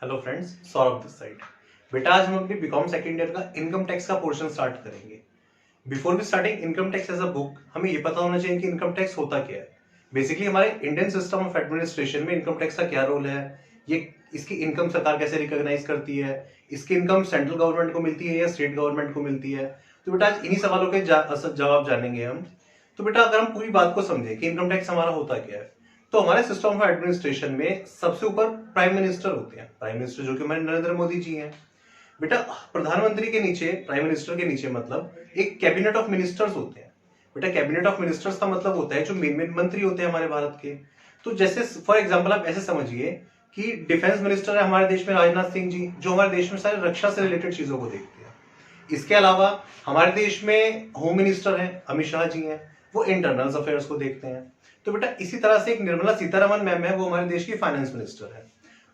Hello friends, Saurabh this side. बेटा आज हम अपनी बीकॉम सेकेंड ईयर का इनकम टैक्स का पोर्शन स्टार्ट करेंगे। Before we starting income tax as a book, हमें ये पता होना चाहिए कि इनकम टैक्स होता क्या है। बेसिकली हमारे इंडियन सिस्टम ऑफ एडमिनिस्ट्रेशन में इनकम टैक्स का क्या रोल है, ये इसकी इनकम सरकार कैसे रिकॉग्नाइज करती है, इसकी इनकम सेंट्रल गवर्नमेंट को मिलती है या स्टेट गवर्नमेंट को मिलती है। तो बेटा आज इन्हीं सवालों के जवाब जानेंगे हम। तो बेटा अगर हम पूरी बात को समझें कि इनकम टैक्स हमारा होता क्या है, तो हमारे सिस्टम ऑफ एडमिनिस्ट्रेशन में सबसे ऊपर प्राइम मिनिस्टर होते हैं। प्राइम मिनिस्टर जो कि हमारे नरेंद्र मोदी जी हैं। बेटा प्रधानमंत्री के नीचे, प्राइम मिनिस्टर के नीचे मतलब एक कैबिनेट ऑफ मिनिस्टर्स होते हैं। बेटा कैबिनेट ऑफ मिनिस्टर्स का मतलब होता है जो मेन मंत्री होते हैं हमारे भारत के। तो जैसे फॉर एग्जांपल आप ऐसे समझिए कि डिफेंस मिनिस्टर है हमारे देश में राजनाथ सिंह जी, जो हमारे देश में सारे रक्षा से रिलेटेड चीजों को देखते हैं। इसके अलावा हमारे देश में होम मिनिस्टर हैं, अमित शाह जी हैं, वो इंटरनल अफेयर्स को देखते हैं। तो बेटा इसी तरह से एक निर्मला सीतारमन मैम है, वो हमारे देश की फाइनेंस मिनिस्टर है।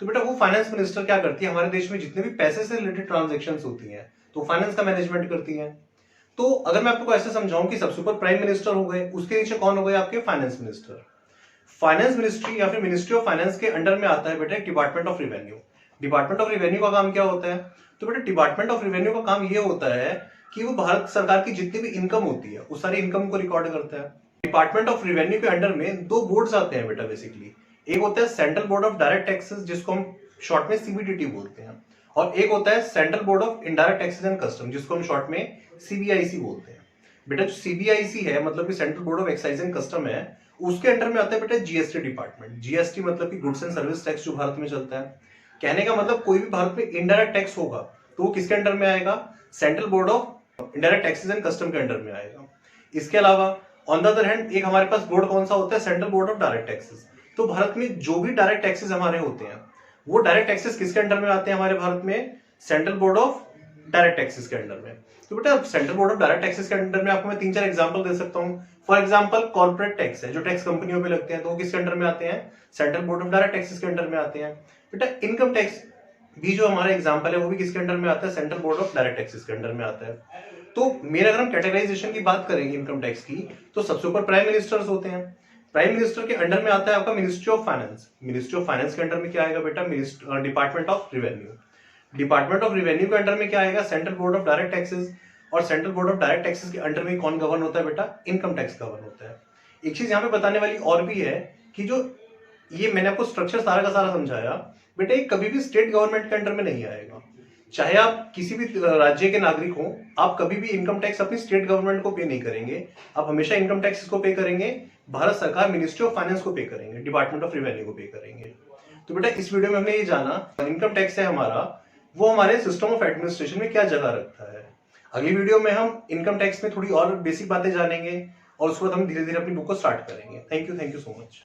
तो बेटा वो फाइनेंस मिनिस्टर क्या करती है, हमारे देश में जितने भी पैसे से रिलेटेड ट्रांजेक्शन होती हैं तो फाइनेंस का मैनेजमेंट करती है। तो अगर मैं आपको ऐसे समझाऊं कि सबसे ऊपर प्राइम मिनिस्टर हो गए, उसके नीचे कौन हो गए आपके फाइनेंस मिनिस्टर। फाइनेंस मिनिस्ट्री या फिर मिनिस्ट्री ऑफ फाइनेंस के अंडर में आता है बेटा department of revenue. Department of revenue का काम क्या होता है? तो बेटा डिपार्टमेंट ऑफ रिवेन्यू का काम ये होता है कि वो भारत सरकार की जितनी भी इनकम होती है उस सारी इनकम को रिकॉर्ड करता है। डिपार्टमेंट ऑफ रिवेन्यू के अंडर में दो बोर्ड्स आते हैं बेटा बेसिकली। एक होता है central board of direct taxes, जिसको हम शॉर्ट में सीबीडीटी बोलते हैं, और एक होता है central board of indirect taxes and custom, जिसको हम शॉर्ट में सीबीआईसी बोलते हैं। बेटा जो सीबीआईसी है मतलब कि central board of excise and custom है, उसके अंडर में आता है बेटा जीएसटी डिपार्टमेंट। जीएसटी मतलब कि गुड्स एंड सर्विस टैक्स जो भारत में चलता है। कहने का मतलब कोई भी भारत में इनडायरेक्ट टैक्स होगा तो वो किसके अंडर में आएगा? Central board of indirect taxes and custom के अंडर में आएगा। इसके अलावा ऑन द अदर हैंड एक हमारे पास बोर्ड कौन सा होता है? Central board of direct taxes. तो भारत में जो भी डायरेक्ट टैक्सेस हमारे होते हैं वो डायरेक्ट टैक्सेस किसके अंडर में आते हैं हमारे भारत में? Central board of direct taxes के अंडर में। तो बेटा central board of direct taxes के अंडर में आपको मैं 3-4 एग्जांपल दे सकता हूं। फॉर एग्जांपल कॉर्पोरेट टैक्स है, जो टैक्स कंपनियों पे लगते हैं, तो वो किसके अंडर में आते हैं? Central board of direct taxes के अंडर में आते हैं। बेटा इनकम टैक्स भी जो हमारा एग्जांपल है वो भी किसके अंडर में आता है? Central board of direct taxes के अंडर में आता है। तो मेरे अगर हम कैटेगराइजेशन की बात करेंगे इनकम टैक्स की, तो सबसे ऊपर प्राइम मिनिस्टर्स होते हैं। प्राइम मिनिस्टर के अंडर में आता है आपका ministry of finance. Ministry of finance के अंडर में क्या आएगा बेटा? Department of revenue. Department of revenue के अंडर में क्या आएगा? Central board of direct taxes. और central board of direct taxes के अंडर में कौन गवर्न होता है बेटा? इनकम टैक्स गवर्न होता है। एक चीज यहाँ पे बताने वाली और भी है कि जो ये मैंने आपको स्ट्रक्चर सारा का सारा समझाया, बेटा ये कभी भी स्टेट गवर्नमेंट के अंडर में नहीं आएगा। चाहे आप किसी भी राज्य के नागरिक हो, आप कभी भी इनकम टैक्स अपनी स्टेट गवर्नमेंट को पे नहीं करेंगे। आप हमेशा इनकम टैक्स को पे करेंगे भारत सरकार, मिनिस्ट्री ऑफ फाइनेंस को पे करेंगे, डिपार्टमेंट ऑफ रिवेन्यू को पे करेंगे। तो बेटा इस वीडियो में हमने ये जाना इनकम टैक्स है हमारा, वो हमारे सिस्टम ऑफ एडमिनिस्ट्रेशन में क्या जगह रखता है। अगली वीडियो में हम इनकम टैक्स में थोड़ी और बेसिक बातें जानेंगे और उसके बाद हम धीरे धीरे अपनी बुक को स्टार्ट करेंगे। Thank you so much.